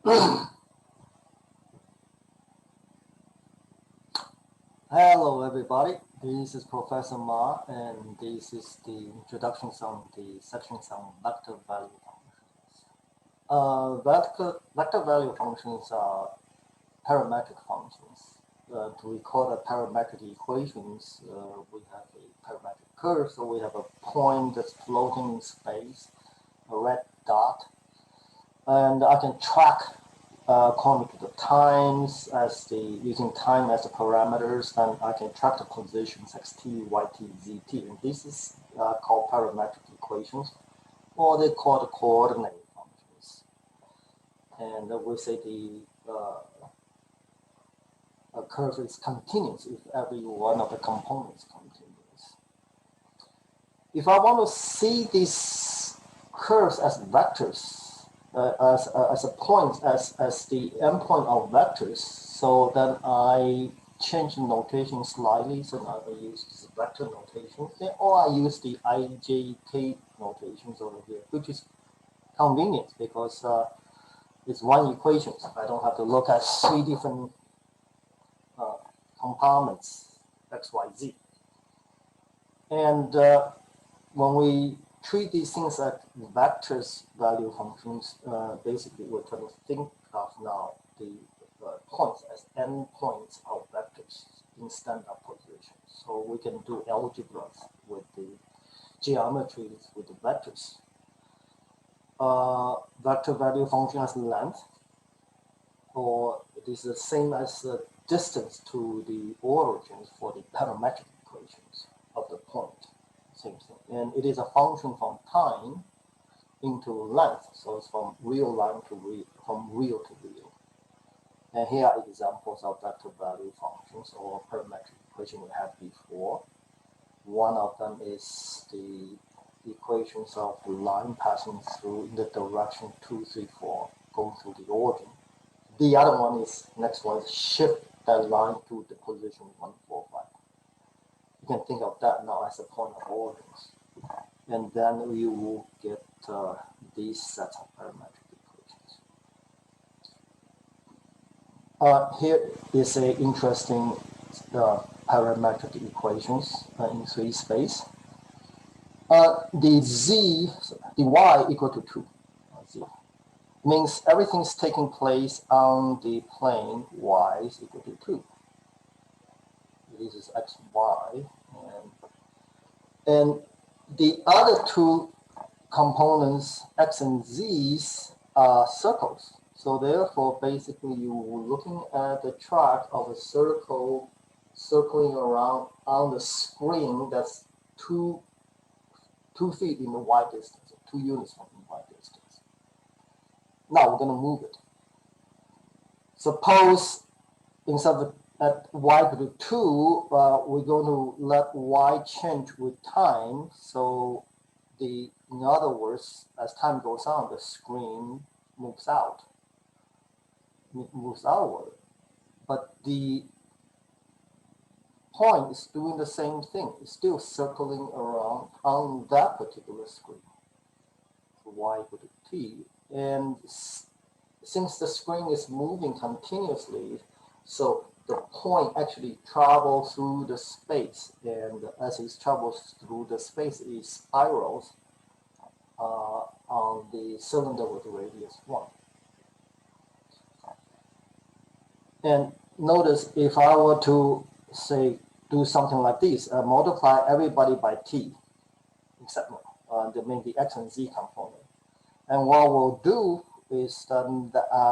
Hello, everybody. This is Professor Ma, and this is the introductions on the sections on vector value functions. Vector value functions are parametric functions. To record a parametric equations, we have a parametric curve, so we have a point that's floating in space, a red dot, and I can track according to the times as the using time as the parameters, and I can track the positions xt, yt, zt, and this is called parametric equations, or they call the coordinate functions. And we say the curve is continuous if every one of the components is continuous. If I want to see these curves as vectors, as a point, as the endpoint of vectors, so then I change the notation slightly, so now I use this vector notation, or I use the ijk notations over here, which is convenient because it's one equation. I don't have to look at three different compartments, x, y, z. And when we treat these things as vectors value functions, basically we're trying to think of now the points as endpoints of vectors instead of positions. So we can do algebras with the geometries with the vectors. Vector value function as length, or it is the same as the distance to the origins for the parametric equations of the point. Same thing. And it is a function from time into length. So it's from real line to real, from real to real. And here are examples of vector value functions or parametric equation we had before. One of them is the equations of the line passing through in the direction 2, 3, 4, going through the origin. The other one is, next one is shift that line to the position 1, 4, 5. You can think of that now as a point of origins. And then we will get these sets of parametric equations. Here is an interesting parametric equations in 3 space. The y equal to 2. Z means everything's taking place on the plane y is equal to 2. This is x, y, and the other two components, x and z's, are circles. So therefore, basically, you're looking at the track of a circle circling around on the screen that's 2 feet in the y distance, 2 units from the y distance. Now we're going to move it. Suppose instead of at y equal to 2, we're going to let y change with time. So in other words, as time goes on, the screen moves out, moves outward. But the point is doing the same thing. It's still circling around on that particular screen. So y equal to t. And since the screen is moving continuously, so the point actually travels through the space, and as it travels through the space, it spirals on the cylinder with radius 1. And notice if I were to say do something like this, multiply everybody by t, except the x and z component. And what we'll do is that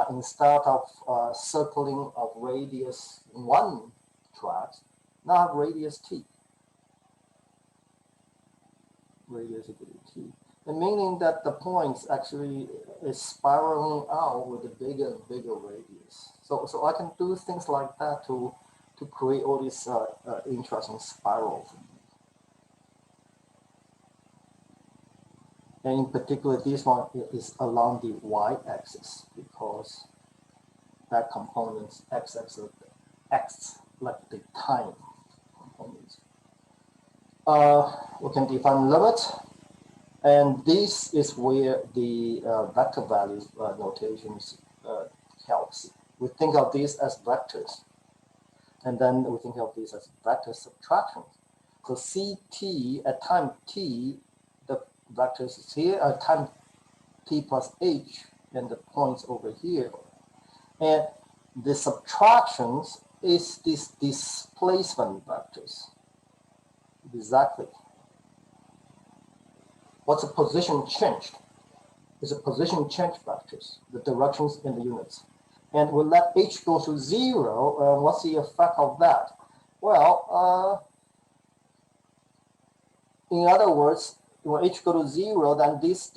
instead of circling of radius 1 tracks, now have radius t. Radius equal to t. And meaning that the points actually is spiraling out with a bigger and bigger radius. So I can do things like that to create all these interesting spirals. And in particular, this one is along the y-axis because that component's x-axis acts like the time component. We can define limit, and this is where the vector value notations calc C. We think of these as vectors, and then we think of these as vector subtractions. So Ct at time t, the vectors is here at time t plus h, and the points over here. And the subtractions is these displacement vectors. Exactly. What's the position changed? Is a position change vectors, the directions in the units. And we let h go to 0, what's the effect of that? Well, in other words, when h go to 0, then this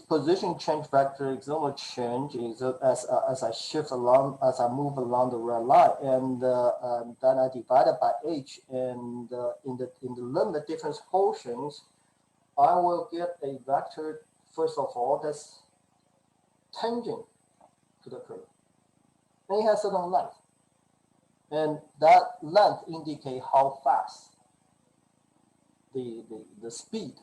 position change vector is going to change as I shift along, as I move along the red line, and then I divide it by h, and in the limit difference quotients, I will get a vector, first of all, that's tangent to the curve. And it has certain length, and that length indicates how fast the speed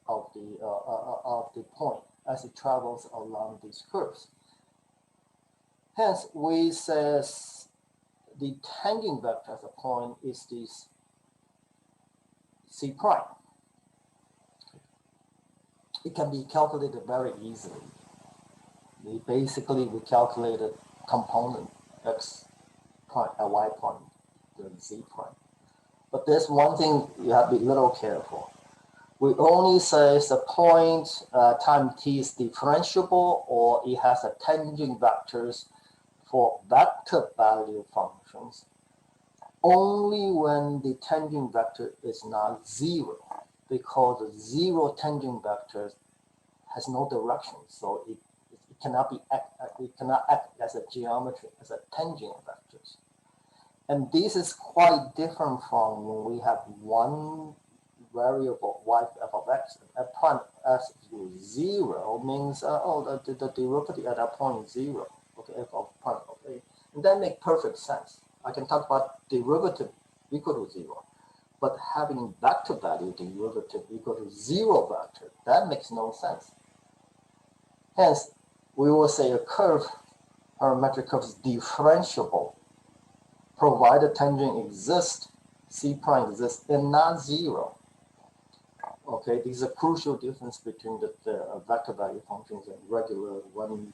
of the point as it travels along these curves. Hence, we say the tangent vector as a point is this C prime. It can be calculated very easily. We calculated component x prime and y prime, the z prime. But there's one thing you have to be a little careful. We only say the point time t is differentiable, or it has a tangent vectors for vector value functions only when the tangent vector is not 0, because the 0 tangent vector has no direction, so it cannot act as a geometry, as a tangent vectors. And this is quite different from when we have one variable y f of x, f prime s equals 0 means the derivative at that point is 0. Okay, f of prime of a, and that makes perfect sense. I can talk about derivative equal to 0, but having vector value derivative equal to 0 vector, that makes no sense. Hence, we will say a curve, parametric curve is differentiable, provided tangent exists, C prime exists, and not 0. Okay, this is a crucial difference between the vector value functions and regular one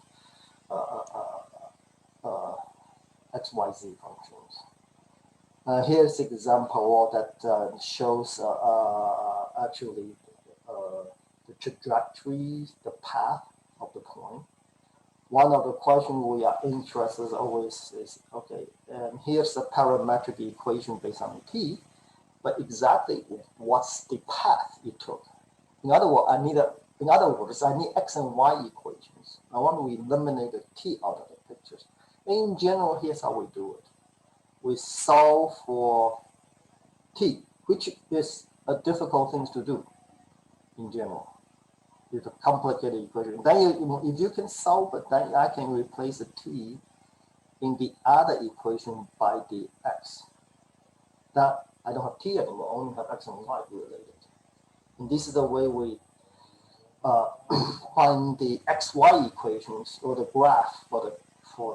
XYZ functions. Here's an example that shows actually the trajectory, the path of the point. One of the questions we are interested always is, okay, and here's the parametric equation based on t, but exactly what's the path it took? In other words, I need x and y equations. I want to eliminate the t out of the pictures. In general, here's how we do it. We solve for t, which is a difficult thing to do in general. It's a complicated equation. Then if you can solve it, then I can replace the t in the other equation by the x. That I don't have t anymore, I only have x and y related. And this is the way we find the xy equations or the graph for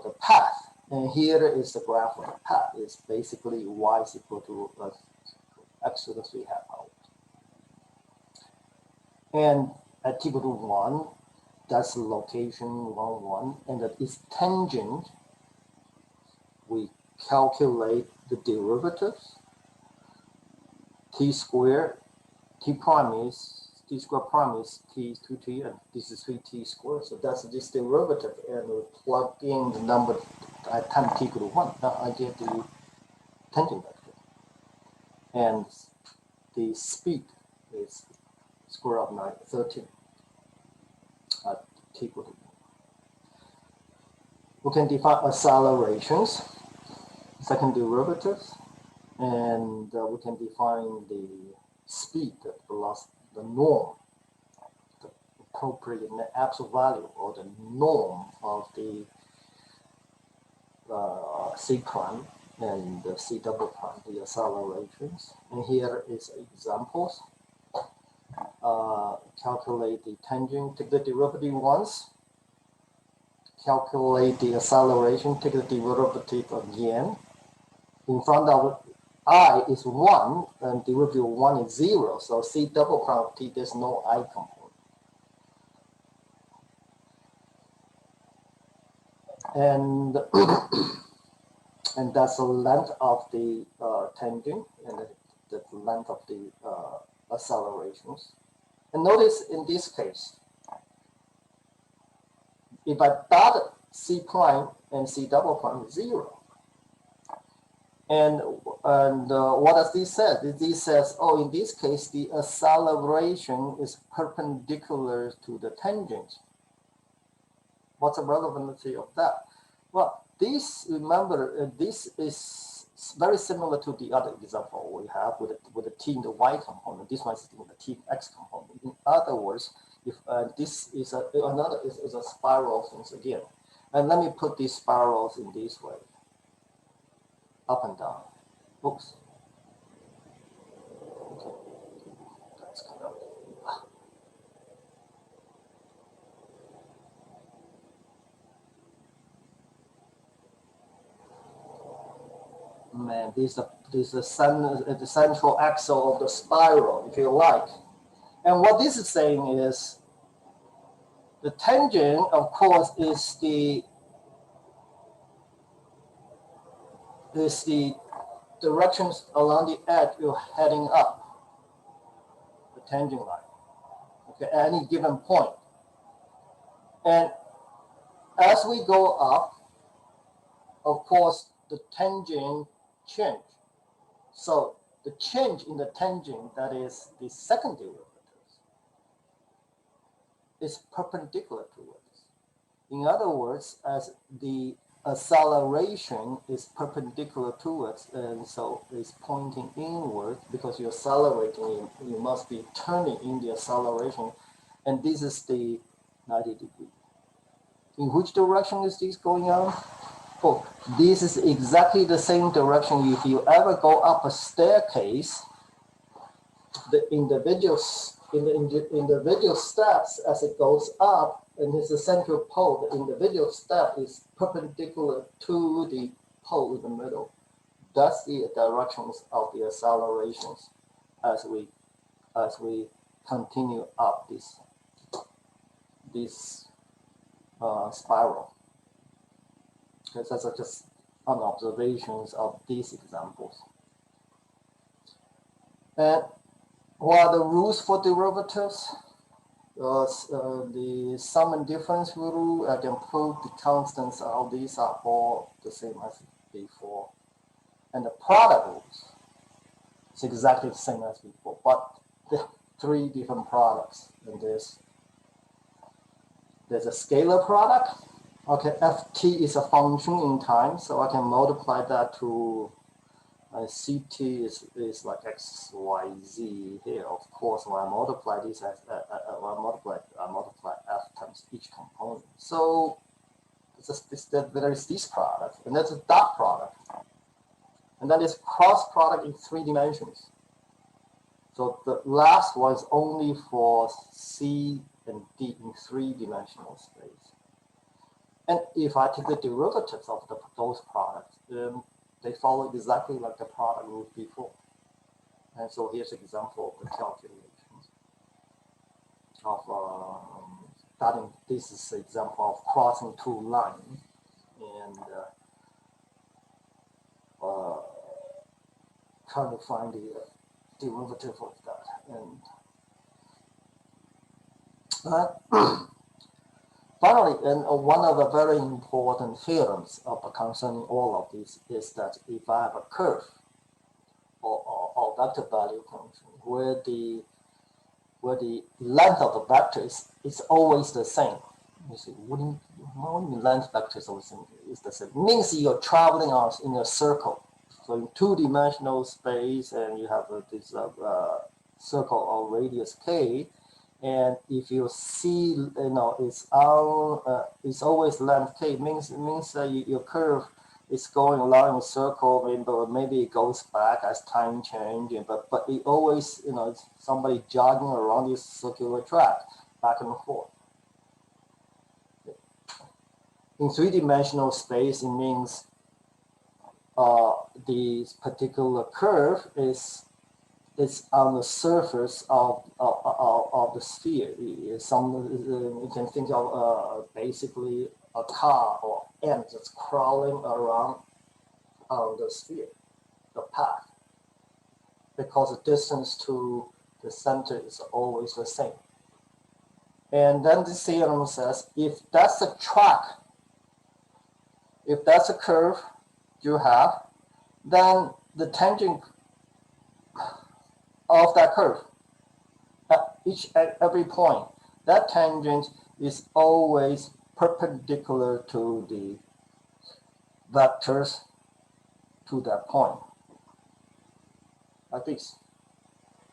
the path. And here is the graph for the path. It's basically y is equal to x to the 3 half power. And at t equal to 1, that's the location 1, 1, and that is tangent. We calculate the derivatives. T squared, t prime is, t squared prime is t 2t, and this is 3t squared. So that's this derivative, and we plug in the number at time t equal to 1. Now I get the tangent vector. And the speed is square root of 13 at t equal to 1. We can define accelerations, second derivatives, and we can define the speed, the velocity, the norm, the appropriate absolute value or the norm of the C prime and the C double prime, the accelerations. And here is examples. Calculate the tangent, take the derivative once, calculate the acceleration, take the derivative again. In front of I is 1, and derivative of 1 is 0. So C double prime of t, there's no I component. And, and that's the length of the tangent and the length of the accelerations. And notice in this case, if I dot C prime and C double prime is 0. And what does this say? This says, oh, in this case, the acceleration is perpendicular to the tangent. What's the relevancy of that? Well, this, remember, this is very similar to the other example we have with the t in the y component. This one is in the t in x component. In other words, if this is another is a spiral things again. And let me put these spirals in this way. Up and down. Oops. Okay. That's kind of. Man, this is the central axle of the spiral, if you like. And what this is saying is the tangent, of course, is the directions along the edge you're heading up, the tangent line, okay, at any given point. And as we go up, of course, the tangent change. So the change in the tangent, that is the second derivative, is perpendicular towards. In other words, as the acceleration is perpendicular towards, and so it's pointing inward because you're accelerating, you must be turning in the acceleration, and this is the 90 degree. In which direction is this going on? Oh, this is exactly the same direction. If you ever go up a staircase, the individual steps as it goes up, and it's the central pole, the individual step is perpendicular to the pole in the middle. That's the directions of the accelerations as we continue up this spiral. Okay, so that's just an observations of these examples. And what are the rules for derivatives? The sum and difference rule, I can prove the constants, all these are all the same as before. And the product rules, it's exactly the same as before, but there are 3 different products. And there's a scalar product. Okay, ft is a function in time, so I can multiply that to ct is like x, y, z here. Of course, when I multiply this as I multiply f times each component. So there is this product, and that's a dot product, and that is cross product in 3 dimensions. So the last one is only for C and D in 3-dimensional space. And if I take the derivatives of those products, they follow exactly like the product rule before. And so here's an example of the calculations of starting. This is an example of crossing 2 lines and trying to find the derivative of that. And finally, and one of the very important theorems concerning all of this is that if I have a curve or vector value function where the length of the vector is always the same. You see, what do you mean length vector is always the same? It means you're traveling in a circle. So in 2-dimensional space, and you have this circle of radius k. And if you see, it's always length k. Means your curve is going along a circle, but maybe it goes back as time changes. But it always, it's somebody jogging around this circular track, back and forth. In three-dimensional space, it means the particular curve is on the surface of the sphere. You can think of basically a car or ant that's crawling around on the sphere, the path, because the distance to the center is always the same. And then the theorem says if that's a track, if that's a curve you have, then the tangent of that curve at every point, that tangent is always perpendicular to the vectors to that point, like this.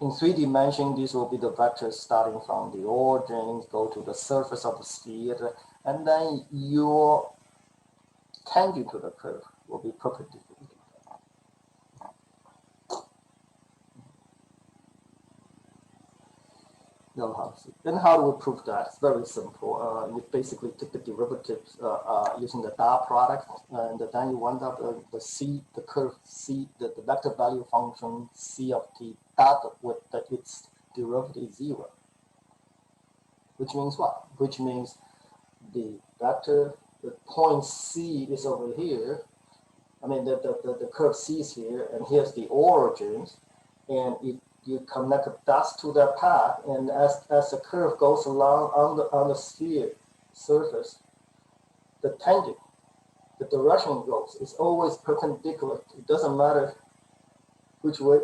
In three dimensions, these will be the vectors starting from the origin, go to the surface of the sphere, and then your tangent to the curve will be perpendicular. Then how do we prove that? It's very simple. You basically take the derivatives using the dot product, and then you wind up the curve C, the vector value function C of t dot with its derivative 0. Which means what? Which means the vector, the point C is over here. I mean, the curve C is here, and here's the origins, and you connect dots to that path, and as the curve goes along on the sphere surface, the tangent, the direction it goes, is always perpendicular. It doesn't matter which way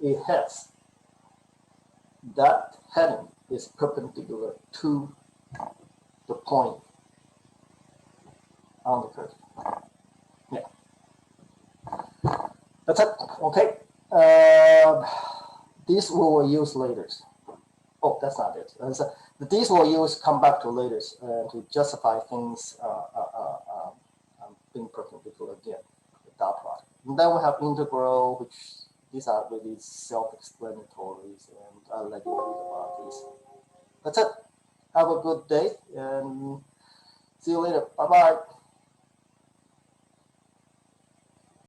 it heads. That heading is perpendicular to the point on the curve. Yeah, that's it. Okay. These we will use later. Oh, that's not it. These we'll use come back to later to justify things being perpendicular again, the dot product. And then we have integral, which these are really self-explanatory, and I'll let you read about these. That's it. Have a good day, and see you later. Bye-bye.